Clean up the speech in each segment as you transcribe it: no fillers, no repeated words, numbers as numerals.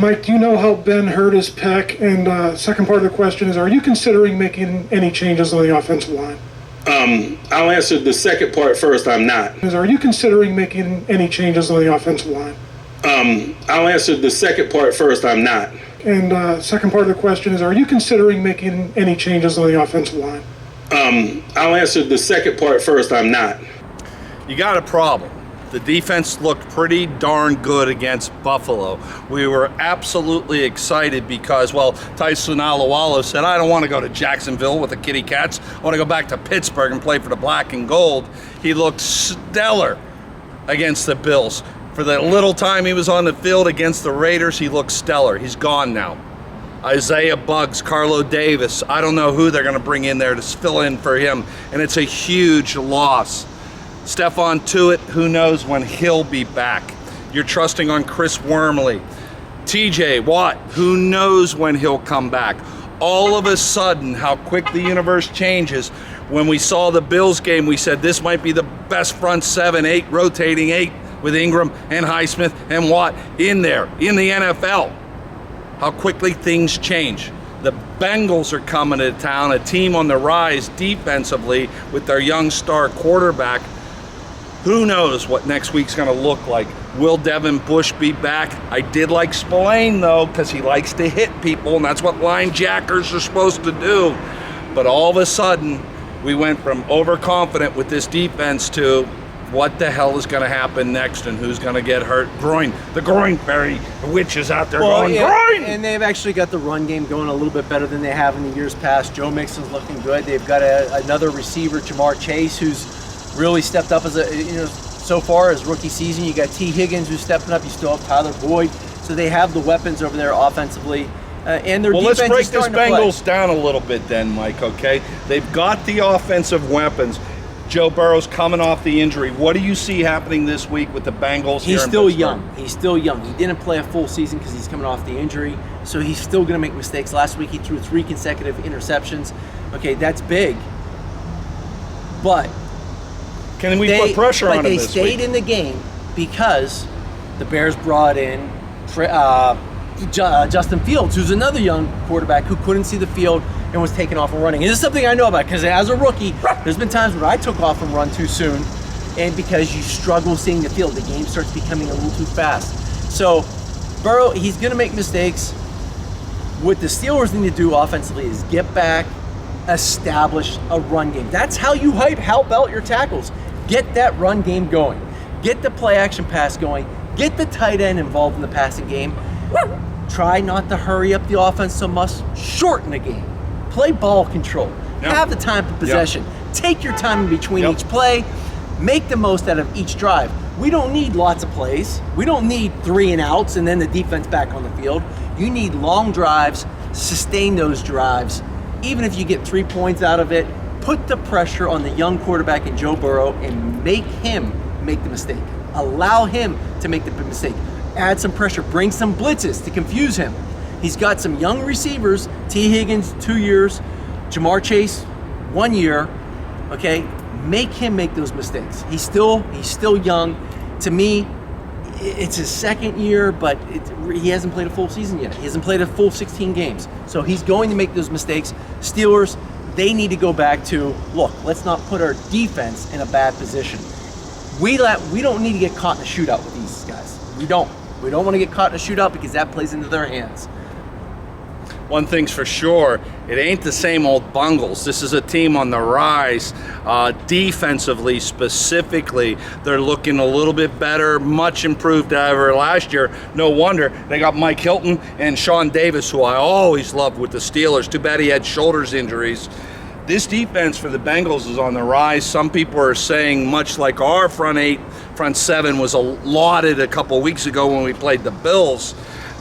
Mike, do you know how Ben hurt his pec? And second part of the question is, are you considering making any changes on the offensive line? I'll answer the second part first. I'm not. Are you considering making any changes on the offensive line? I'll answer the second part first. I'm not. And second part of the question is, are you considering making any changes on the offensive line? I'll answer the second part first. I'm not. You got a problem. The defense looked pretty darn good against Buffalo. We were absolutely excited because, well, Tyson Alualo said, I don't want to go to Jacksonville with the Kitty Cats. I want to go back to Pittsburgh and play for the black and gold. He looked stellar against the Bills. For the little time he was on the field against the Raiders, he looked stellar. He's gone now. Isaiah Buggs, Carlo Davis, I don't know who they're going to bring in there to fill in for him, and it's a huge loss. Stephon Tuitt, who knows when he'll be back. You're trusting on Chris Wormley. TJ Watt, who knows when he'll come back. All of a sudden, how quick the universe changes. When we saw the Bills game, we said this might be the best front 7-8, rotating 8 with Ingram and Highsmith and Watt in there, in the NFL. How quickly things change. The Bengals are coming to town, a team on the rise defensively with their young star quarterback. Who knows what next week's going to look like? Will Devin Bush be back? I did like Spillane, though, because he likes to hit people, and that's what linejackers are supposed to do. But all of a sudden, we went from overconfident with this defense to what the hell is going to happen next and who's going to get hurt? Groin. The groin fairy. The witch is out there going, groin! And they've actually got the run game going a little bit better than they have in the years past. Joe Mixon's looking good. They've got another receiver, Jamar Chase, who's really stepped up as so far as rookie season. You got T. Higgins who's stepping up. You still have Tyler Boyd. So they have the weapons over there offensively. And their defense let's break is starting this Bengals to play. down a little bit then, Mike, okay? They've got the offensive weapons. Joe Burrow's coming off the injury. What do you see happening this week with the Bengals? He's still young. He's still young. He didn't play a full season because he's coming off the injury. So he's still going to make mistakes. Last week he threw 3 consecutive interceptions. Okay, that's big. But can we put pressure on him this week? But they stayed in the game because the Bears brought in Justin Fields, who's another young quarterback who couldn't see the field and was taking off and running. And this is something I know about because as a rookie, there's been times when I took off and run too soon, and because you struggle seeing the field, the game starts becoming a little too fast. So Burrow, he's going to make mistakes. What the Steelers need to do offensively is get back, establish a run game. That's how you help out your tackles. Get that run game going. Get the play action pass going. Get the tight end involved in the passing game. Try not to hurry up the offense so much. Shorten the game. Play ball control. Yep. Have the time for possession. Yep. Take your time in between each play. Make the most out of each drive. We don't need lots of plays. We don't need 3 and outs and then the defense back on the field. You need long drives. Sustain those drives. Even if you get 3 points out of it, put the pressure on the young quarterback in Joe Burrow and make him make the mistake. Allow him to make the mistake. Add some pressure. Bring some blitzes to confuse him. He's got some young receivers. T. Higgins, 2 years. Jamar Chase, 1 year. Okay, make him make those mistakes. He's still young. To me, it's his second year, but he hasn't played a full season yet. He hasn't played a full 16 games. So he's going to make those mistakes. Steelers, they need to go back to, look, let's not put our defense in a bad position. We don't need to get caught in a shootout with these guys. We don't. We don't want to get caught in a shootout because that plays into their hands. One thing's for sure, it ain't the same old Bengals. This is a team on the rise. Defensively, specifically, they're looking a little bit better, much improved over last year. No wonder they got Mike Hilton and Sean Davis, who I always loved with the Steelers. Too bad he had shoulders injuries. This defense for the Bengals is on the rise. Some people are saying, much like our front 7 was lauded a couple weeks ago when we played the Bills.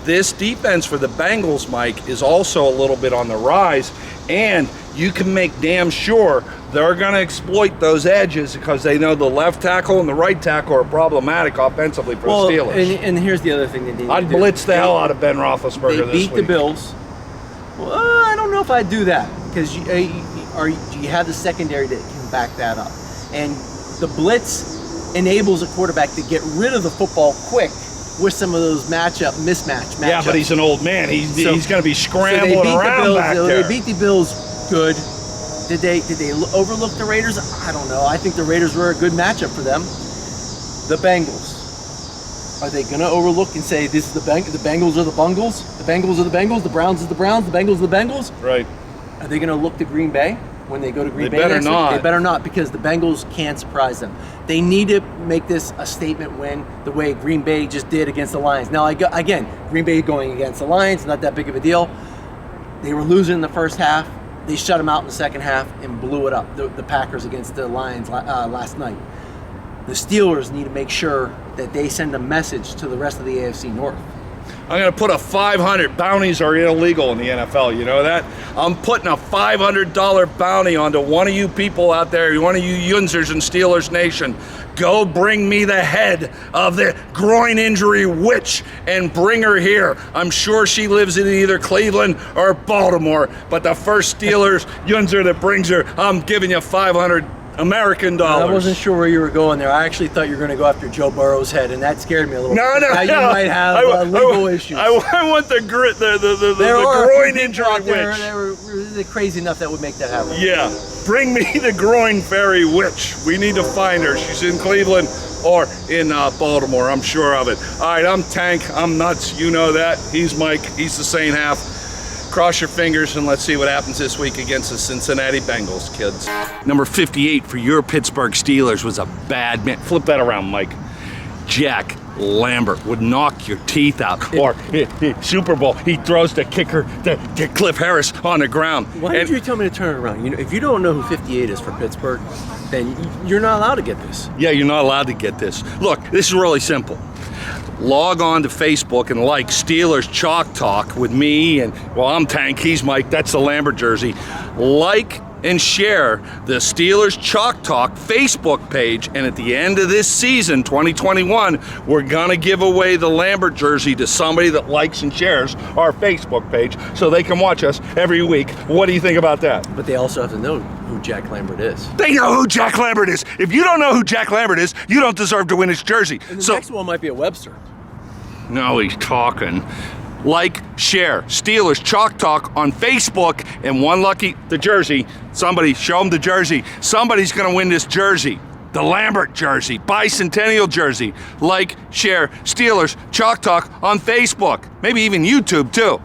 This defense for the Bengals, Mike, is also a little bit on the rise, and you can make damn sure they're going to exploit those edges because they know the left tackle and the right tackle are problematic offensively for the Steelers. And here's the other thing they need to do. I'd blitz the hell out of Ben Roethlisberger this week. They beat the Bills. Well, I don't know if I'd do that because you have the secondary that can back that up. And the blitz enables a quarterback to get rid of the football quick with some of those mismatch matchups. Yeah, but he's an old man. He's going to be scrambling around Bills, back there. They beat the Bills good. Did they overlook the Raiders? I don't know. I think the Raiders were a good matchup for them. The Bengals. Are they going to overlook and say this is the Bengals are the Bungles? The Bengals are the Bengals, the Browns are the Browns, the Bengals are the Bengals? Right. Are they going to look to Green Bay when they go to Green Bay? They better next week? not. They better not, because the Bengals can't surprise them. They need to make this a statement win the way Green Bay just did against the Lions. Now, again, Green Bay going against the Lions, not that big of a deal. They were losing in the first half. They shut them out in the second half and blew it up, the Packers against the Lions last night. The Steelers need to make sure that they send a message to the rest of the AFC North. I'm going to put a 500. Bounties are illegal in the NFL. You know that? I'm putting a $500 bounty onto one of you people out there, one of you Yunzers in Steelers Nation. Go bring me the head of the groin injury witch and bring her here. I'm sure she lives in either Cleveland or Baltimore. But the first Steelers Yunzer that brings her, I'm giving you 500 American dollars. I wasn't sure where you were going there. I actually thought you were going to go after Joe Burrow's head, and that scared me a little. No. Now you might have legal issues. I want the There are groin people injury out there, witch. They're crazy enough that would make that happen. Yeah, bring me the groin fairy witch. We need to find her. She's in Cleveland or in Baltimore. I'm sure of it. All right, I'm Tank. I'm nuts. You know that. He's Mike. He's the sane half. Cross your fingers and let's see what happens this week against the Cincinnati Bengals, kids. Number 58 for your Pittsburgh Steelers was a bad man. Flip that around, Mike. Jack Lambert would knock your teeth out. Or Super Bowl, he throws the kicker to Cliff Harris on the ground. Why did you tell me to turn it around? You know, if you don't know who 58 is for Pittsburgh, then you're not allowed to get this. Yeah, you're not allowed to get this. Look, this is really simple. Log on to Facebook and like Steelers Chalk Talk with me and, well, I'm Tank, he's Mike, that's the Lambert jersey. Like and share the Steelers Chalk Talk Facebook page, and at the end of this season, 2021, we're gonna give away the Lambert jersey to somebody that likes and shares our Facebook page so they can watch us every week. What do you think about that? But they also have to know who Jack Lambert is. They know who Jack Lambert is. If you don't know who Jack Lambert is, you don't deserve to win his jersey. And the next one might be a Webster. No, he's talking. Like, share, Steelers Chalk Talk on Facebook, and one lucky, the jersey. Somebody, show them the jersey. Somebody's going to win this jersey. The Lambert jersey, bicentennial jersey. Like, share, Steelers Chalk Talk on Facebook. Maybe even YouTube, too.